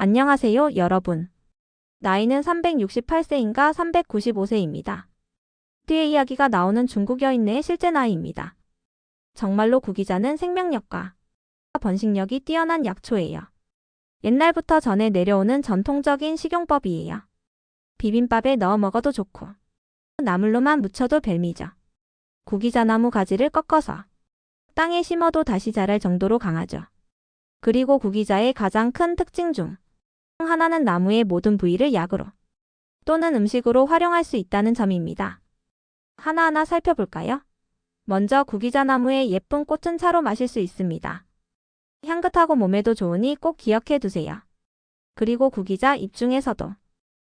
안녕하세요, 여러분. 나이는 368세인가 395세입니다. 뒤에 이야기가 나오는 중국 여인네의 실제 나이입니다. 정말로 구기자는 생명력과 번식력이 뛰어난 약초예요. 옛날부터 전해 내려오는 전통적인 식용법이에요. 비빔밥에 넣어 먹어도 좋고 나물로만 무쳐도 별미죠. 구기자 나무 가지를 꺾어서 땅에 심어도 다시 자랄 정도로 강하죠. 그리고 구기자의 가장 큰 특징 중 하나는 나무의 모든 부위를 약으로 또는 음식으로 활용할 수 있다는 점입니다. 하나하나 살펴볼까요? 먼저 구기자 나무의 예쁜 꽃은 차로 마실 수 있습니다. 향긋하고 몸에도 좋으니 꼭 기억해 두세요. 그리고 구기자 잎 중에서도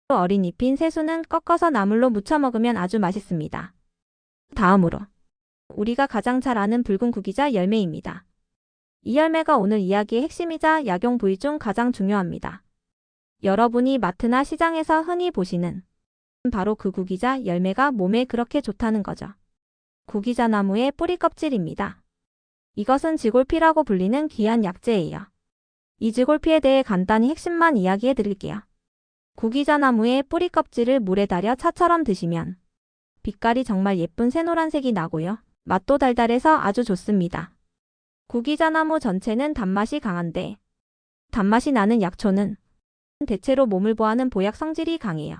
어린 잎인 새수는 꺾어서 나물로 무쳐 먹으면 아주 맛있습니다. 다음으로 우리가 가장 잘 아는 붉은 구기자 열매입니다. 이 열매가 오늘 이야기의 핵심이자 약용 부위 중 가장 중요합니다. 여러분이 마트나 시장에서 흔히 보시는 바로 그 구기자 열매가 몸에 그렇게 좋다는 거죠. 구기자 나무의 뿌리 껍질입니다. 이것은 지골피라고 불리는 귀한 약재예요. 이 지골피에 대해 간단히 핵심만 이야기해 드릴게요. 구기자 나무의 뿌리 껍질을 물에 달여 차처럼 드시면 빛깔이 정말 예쁜 새노란색이 나고요. 맛도 달달해서 아주 좋습니다. 구기자 나무 전체는 단맛이 강한데 단맛이 나는 약초는 대체로 몸을 보하는 보약 성질이 강해요.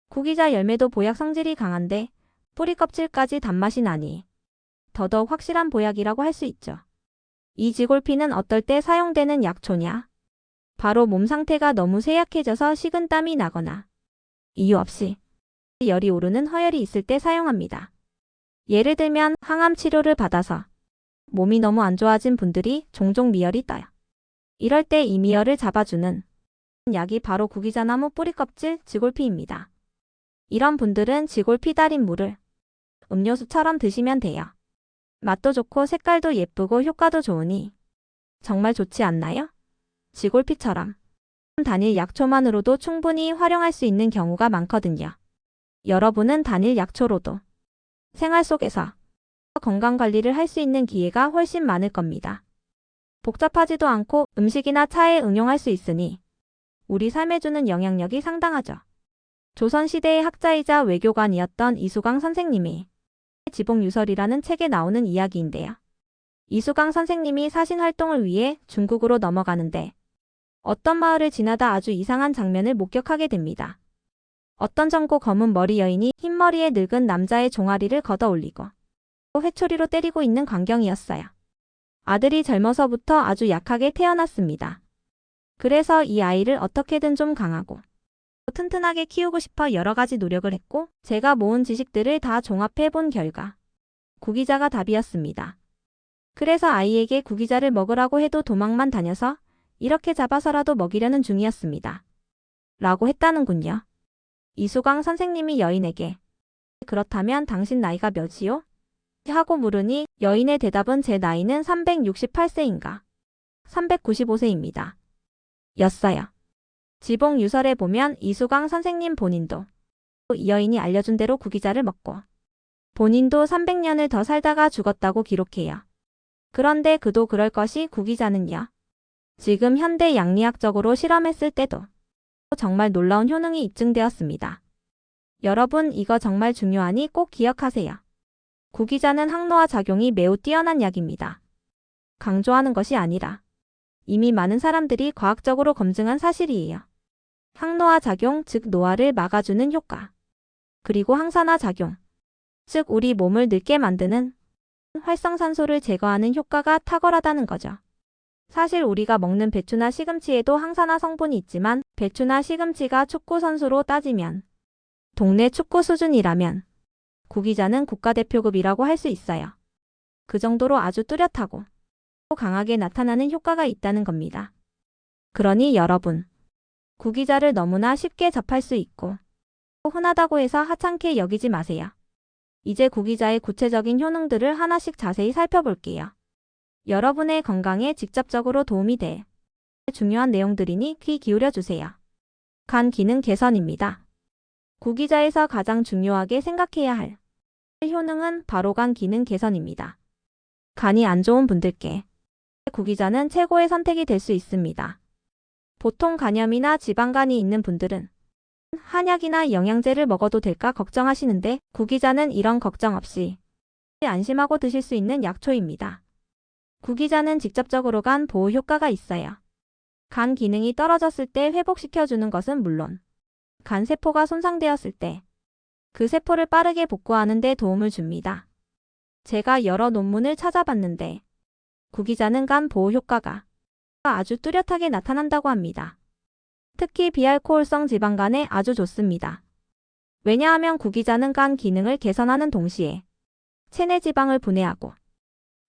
구기자 열매도 보약 성질이 강한데 뿌리 껍질까지 단맛이 나니 더더욱 확실한 보약이라고 할 수 있죠. 이 지골피는 어떨 때 사용되는 약초냐? 바로 몸 상태가 너무 쇠약해져서 식은땀이 나거나 이유 없이 열이 오르는 허열이 있을 때 사용합니다. 예를 들면 항암 치료를 받아서 몸이 너무 안 좋아진 분들이 종종 미열이 떠요. 이럴 때 이 미열을 잡아주는 약이 바로 구기자 나무 뿌리 껍질 지골피입니다. 이런 분들은 지골피 달인 물을 음료수처럼 드시면 돼요. 맛도 좋고 색깔도 예쁘고 효과도 좋으니 정말 좋지 않나요? 지골피처럼 단일 약초만으로도 충분히 활용할 수 있는 경우가 많거든요. 여러분은 단일 약초로도 생활 속에서 건강관리를 할 수 있는 기회가 훨씬 많을 겁니다. 복잡하지도 않고 음식이나 차에 응용할 수 있으니 우리 삶에 주는 영향력이 상당하죠. 조선시대의 학자이자 외교관이었던 이수광 선생님이 지봉유설이라는 책에 나오는 이야기인데요. 이수광 선생님이 사신활동을 위해 중국으로 넘어가는데 어떤 마을을 지나다 아주 이상한 장면을 목격하게 됩니다. 어떤 젊고 검은 머리 여인이 흰머리에 늙은 남자의 종아리를 걷어 올리고 회초리로 때리고 있는 광경이었어요. 아들이 젊어서부터 아주 약하게 태어났습니다. 그래서 이 아이를 어떻게든 좀 강하고 튼튼하게 키우고 싶어 여러 가지 노력을 했고 제가 모은 지식들을 다 종합해 본 결과 구기자가 답이었습니다. 그래서 아이에게 구기자를 먹으라고 해도 도망만 다녀서 이렇게 잡아서라도 먹이려는 중이었습니다. 라고 했다는군요. 이수광 선생님이 여인에게 그렇다면 당신 나이가 몇이요? 하고 물으니 여인의 대답은 제 나이는 368세인가 395세입니다. 였어요. 지봉유설에 보면 이수광 선생님 본인도 이 여인이 알려준 대로 구기자를 먹고 본인도 300년을 더 살다가 죽었다고 기록해요. 그런데 그도 그럴 것이 구기자는요. 지금 현대 양리학적으로 실험했을 때도 정말 놀라운 효능이 입증되었습니다. 여러분 이거 정말 중요하니 꼭 기억하세요. 구기자는 항노화 작용이 매우 뛰어난 약입니다. 강조하는 것이 아니라 이미 많은 사람들이 과학적으로 검증한 사실이에요. 항노화 작용, 즉 노화를 막아주는 효과. 그리고 항산화 작용, 즉 우리 몸을 늙게 만드는 활성산소를 제거하는 효과가 탁월하다는 거죠. 사실 우리가 먹는 배추나 시금치에도 항산화 성분이 있지만 배추나 시금치가 축구 선수로 따지면 동네 축구 수준이라면 구기자는 국가대표급이라고 할 수 있어요. 그 정도로 아주 뚜렷하고 강하게 나타나는 효과가 있다는 겁니다. 그러니 여러분, 구기자를 너무나 쉽게 접할 수 있고 흔하다고 해서 하찮게 여기지 마세요. 이제 구기자의 구체적인 효능들을 하나씩 자세히 살펴볼게요. 여러분의 건강에 직접적으로 도움이 될 중요한 내용들이니 귀 기울여 주세요. 간 기능 개선입니다. 구기자에서 가장 중요하게 생각해야 할 효능은 바로 간 기능 개선입니다. 간이 안 좋은 분들께 구기자는 최고의 선택이 될 수 있습니다. 보통 간염이나 지방간이 있는 분들은 한약이나 영양제를 먹어도 될까 걱정하시는데 구기자는 이런 걱정 없이 안심하고 드실 수 있는 약초입니다. 구기자는 직접적으로 간 보호 효과가 있어요. 간 기능이 떨어졌을 때 회복시켜주는 것은 물론 간 세포가 손상되었을 때 그 세포를 빠르게 복구하는 데 도움을 줍니다. 제가 여러 논문을 찾아봤는데 구기자는 간 보호 효과가 아주 뚜렷하게 나타난다고 합니다. 특히 비알코올성 지방간에 아주 좋습니다. 왜냐하면 구기자는 간 기능을 개선하는 동시에 체내 지방을 분해하고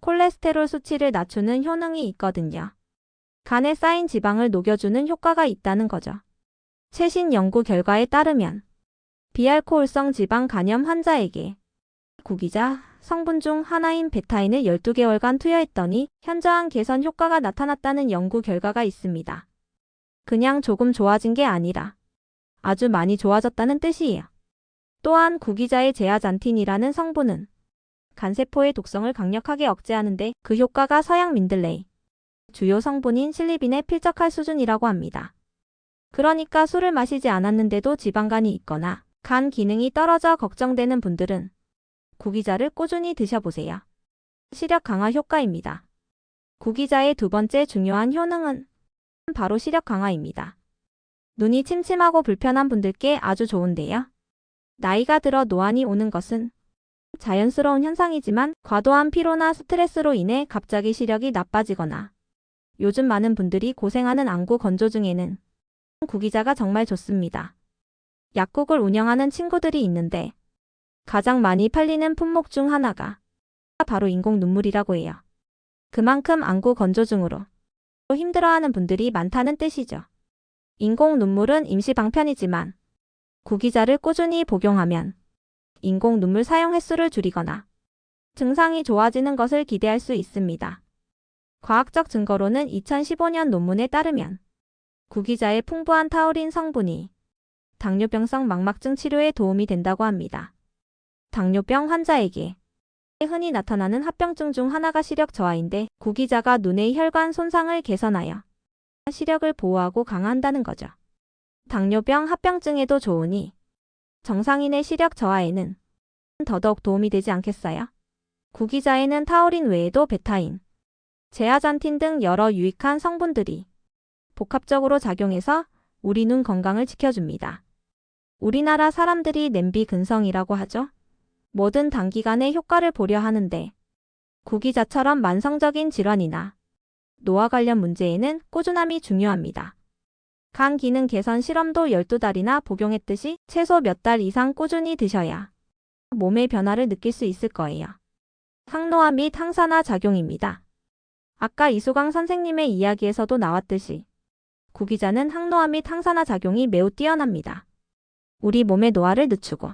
콜레스테롤 수치를 낮추는 효능이 있거든요. 간에 쌓인 지방을 녹여주는 효과가 있다는 거죠. 최신 연구 결과에 따르면 비알코올성 지방 간염 환자에게 구기자 성분 중 하나인 베타인을 12개월간 투여했더니 현저한 개선 효과가 나타났다는 연구 결과가 있습니다. 그냥 조금 좋아진 게 아니라 아주 많이 좋아졌다는 뜻이에요. 또한 구기자의 제아잔틴이라는 성분은 간세포의 독성을 강력하게 억제하는데 그 효과가 서양 민들레이 주요 성분인 실리빈에 필적할 수준이라고 합니다. 그러니까 술을 마시지 않았는데도 지방간이 있거나 간 기능이 떨어져 걱정되는 분들은 구기자를 꾸준히 드셔보세요. 시력 강화 효과입니다. 구기자의 두 번째 중요한 효능은 바로 시력 강화입니다. 눈이 침침하고 불편한 분들께 아주 좋은데요. 나이가 들어 노안이 오는 것은 자연스러운 현상이지만 과도한 피로나 스트레스로 인해 갑자기 시력이 나빠지거나 요즘 많은 분들이 고생하는 안구 건조증에는 구기자가 정말 좋습니다. 약국을 운영하는 친구들이 있는데 가장 많이 팔리는 품목 중 하나가 바로 인공 눈물이라고 해요. 그만큼 안구 건조증으로 힘들어하는 분들이 많다는 뜻이죠. 인공 눈물은 임시 방편이지만 구기자를 꾸준히 복용하면 인공 눈물 사용 횟수를 줄이거나 증상이 좋아지는 것을 기대할 수 있습니다. 과학적 증거로는 2015년 논문에 따르면 구기자의 풍부한 타우린 성분이 당뇨병성 망막증 치료에 도움이 된다고 합니다. 당뇨병 환자에게 흔히 나타나는 합병증 중 하나가 시력 저하인데 구기자가 눈의 혈관 손상을 개선하여 시력을 보호하고 강화한다는 거죠. 당뇨병 합병증에도 좋으니 정상인의 시력 저하에는 더더욱 도움이 되지 않겠어요? 구기자에는 타우린 외에도 베타인, 제아잔틴 등 여러 유익한 성분들이 복합적으로 작용해서 우리 눈 건강을 지켜줍니다. 우리나라 사람들이 냄비 근성이라고 하죠. 뭐든 단기간에 효과를 보려 하는데 구기자처럼 만성적인 질환이나 노화 관련 문제에는 꾸준함이 중요합니다. 간 기능 개선 실험도 12달이나 복용했듯이 최소 몇 달 이상 꾸준히 드셔야 몸의 변화를 느낄 수 있을 거예요. 항노화 및 항산화 작용입니다. 아까 이수광 선생님의 이야기에서도 나왔듯이 구기자는 항노화 및 항산화 작용이 매우 뛰어납니다. 우리 몸의 노화를 늦추고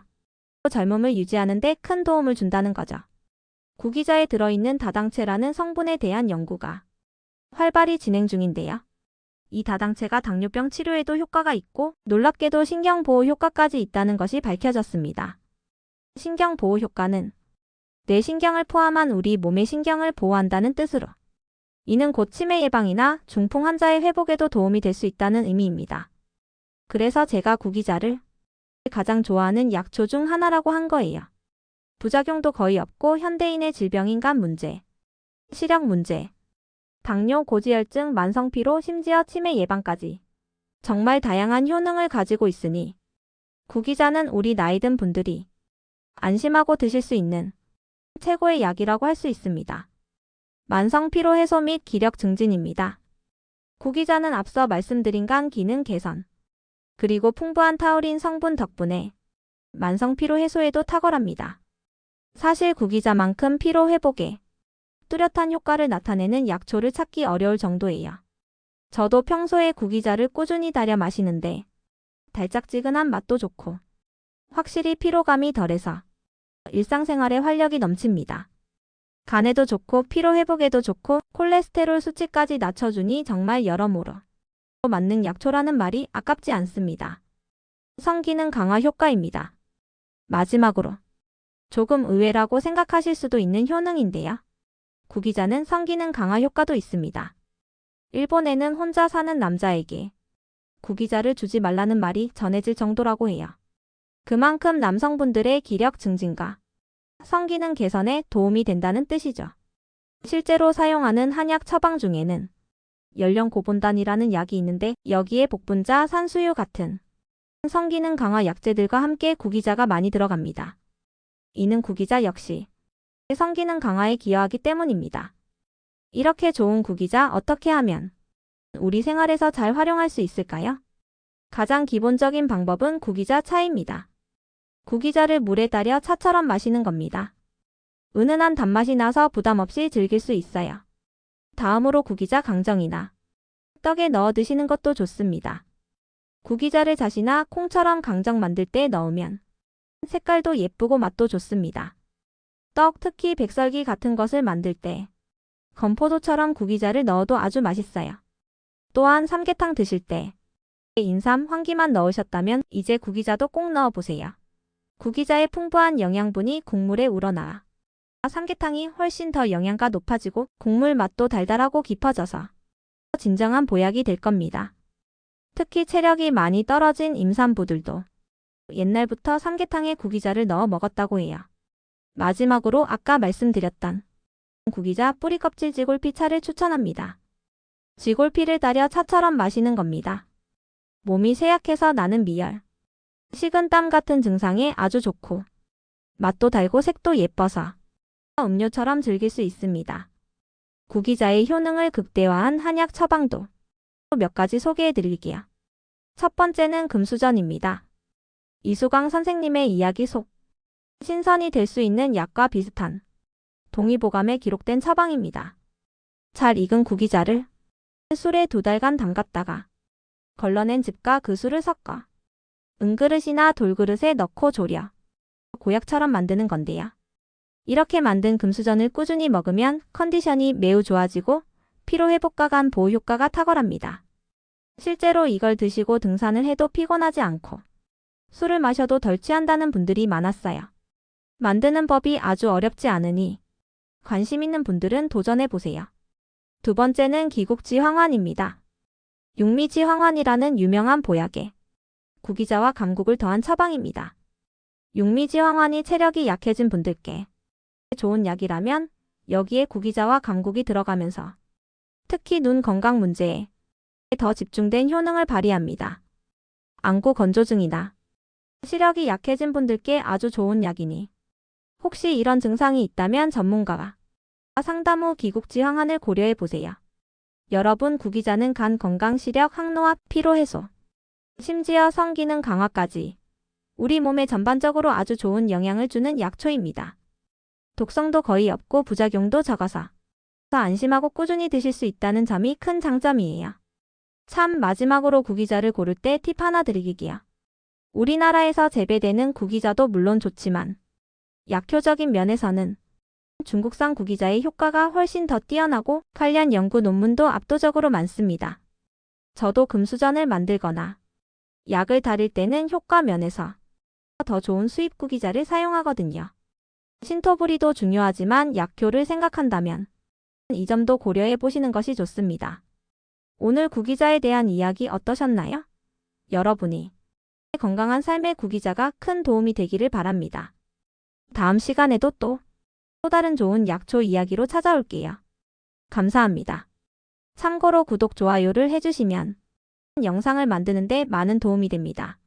젊음을 유지하는 데 큰 도움을 준다는 거죠. 구기자에 들어있는 다당체라는 성분에 대한 연구가 활발히 진행 중인데요. 이 다당체가 당뇨병 치료에도 효과가 있고 놀랍게도 신경보호 효과까지 있다는 것이 밝혀졌습니다. 신경보호 효과는 뇌 신경을 포함한 우리 몸의 신경을 보호한다는 뜻으로 이는 곧 치매 예방이나 중풍 환자의 회복에도 도움이 될 수 있다는 의미입니다. 그래서 제가 구기자를 가장 좋아하는 약초 중 하나라고 한 거예요. 부작용도 거의 없고 현대인의 질병인 간 문제, 시력 문제, 당뇨, 고지혈증, 만성피로, 심지어 치매 예방까지 정말 다양한 효능을 가지고 있으니 구기자는 우리 나이든 분들이 안심하고 드실 수 있는 최고의 약이라고 할 수 있습니다. 만성피로 해소 및 기력 증진입니다. 구기자는 앞서 말씀드린 간 기능 개선, 그리고 풍부한 타우린 성분 덕분에 만성피로 해소에도 탁월합니다. 사실 구기자만큼 피로 회복에 뚜렷한 효과를 나타내는 약초를 찾기 어려울 정도예요. 저도 평소에 구기자를 꾸준히 달여 마시는데 달짝지근한 맛도 좋고 확실히 피로감이 덜해서 일상생활에 활력이 넘칩니다. 간에도 좋고 피로 회복에도 좋고 콜레스테롤 수치까지 낮춰주니 정말 여러모로 맞는 약초라는 말이 아깝지 않습니다. 성기능 강화 효과입니다. 마지막으로 조금 의외라고 생각하실 수도 있는 효능인데요. 구기자는 성기능 강화 효과도 있습니다. 일본에는 혼자 사는 남자에게 구기자를 주지 말라는 말이 전해질 정도라고 해요. 그만큼 남성분들의 기력 증진과 성기능 개선에 도움이 된다는 뜻이죠. 실제로 사용하는 한약 처방 중에는 연령 고본단이라는 약이 있는데 여기에 복분자, 산수유 같은 성기능 강화 약재들과 함께 구기자가 많이 들어갑니다. 이는 구기자 역시 성기능 강화에 기여하기 때문입니다. 이렇게 좋은 구기자 어떻게 하면 우리 생활에서 잘 활용할 수 있을까요? 가장 기본적인 방법은 구기자 차입니다. 구기자를 물에 달여 차처럼 마시는 겁니다. 은은한 단맛이 나서 부담 없이 즐길 수 있어요. 다음으로 구기자 강정이나 떡에 넣어 드시는 것도 좋습니다. 구기자를 잣이나 콩처럼 강정 만들 때 넣으면 색깔도 예쁘고 맛도 좋습니다. 떡, 특히 백설기 같은 것을 만들 때 건포도처럼 구기자를 넣어도 아주 맛있어요. 또한 삼계탕 드실 때 인삼, 황기만 넣으셨다면 이제 구기자도 꼭 넣어보세요. 구기자의 풍부한 영양분이 국물에 우러나와 삼계탕이 훨씬 더 영양가 높아지고 국물 맛도 달달하고 깊어져서 진정한 보약이 될 겁니다. 특히 체력이 많이 떨어진 임산부들도 옛날부터 삼계탕에 구기자를 넣어 먹었다고 해요. 마지막으로 아까 말씀드렸던 구기자 뿌리 껍질 지골피 차를 추천합니다. 지골피를 달여 차처럼 마시는 겁니다. 몸이 쇠약해서 나는 미열, 식은땀 같은 증상에 아주 좋고 맛도 달고 색도 예뻐서 음료처럼 즐길 수 있습니다. 구기자의 효능을 극대화한 한약 처방도 몇 가지 소개해 드릴게요. 첫 번째는 금수전입니다. 이수광 선생님의 이야기 속 신선이 될 수 있는 약과 비슷한 동의보감에 기록된 처방입니다. 잘 익은 구기자를 술에 2달간 담갔다가 걸러낸 즙과 그 술을 섞어 은그릇이나 돌그릇에 넣고 졸여 고약처럼 만드는 건데요. 이렇게 만든 금수전을 꾸준히 먹으면 컨디션이 매우 좋아지고 피로회복과 간 보호 효과가 탁월합니다. 실제로 이걸 드시고 등산을 해도 피곤하지 않고 술을 마셔도 덜 취한다는 분들이 많았어요. 만드는 법이 아주 어렵지 않으니 관심 있는 분들은 도전해보세요. 두 번째는 기국지 황환입니다. 육미지 황환이라는 유명한 보약에 구기자와 감국을 더한 처방입니다. 육미지 황환이 체력이 약해진 분들께 좋은 약이라면 여기에 구기자와 감국이 들어가면서 특히 눈 건강 문제에 더 집중된 효능을 발휘합니다. 안구 건조증이나 시력이 약해진 분들께 아주 좋은 약이니 혹시 이런 증상이 있다면 전문가와 상담 후 기국지 황환을 고려해 보세요. 여러분, 구기자는 간 건강, 시력, 항노화, 피로 해소, 심지어 성기능 강화까지 우리 몸에 전반적으로 아주 좋은 영향을 주는 약초입니다. 독성도 거의 없고 부작용도 적어서 안심하고 꾸준히 드실 수 있다는 점이 큰 장점이에요. 참, 마지막으로 구기자를 고를 때 팁 하나 드리기요. 우리나라에서 재배되는 구기자도 물론 좋지만 약효적인 면에서는 중국산 구기자의 효과가 훨씬 더 뛰어나고 관련 연구 논문도 압도적으로 많습니다. 저도 금수전을 만들거나 약을 다릴 때는 효과 면에서 더 좋은 수입 구기자를 사용하거든요. 신토부리도 중요하지만 약효를 생각한다면 이 점도 고려해 보시는 것이 좋습니다. 오늘 구기자에 대한 이야기 어떠셨나요? 여러분이 건강한 삶의 구기자가 큰 도움이 되기를 바랍니다. 다음 시간에도 또 다른 좋은 약초 이야기로 찾아올게요. 감사합니다. 참고로 구독, 좋아요를 해주시면 영상을 만드는 데 많은 도움이 됩니다.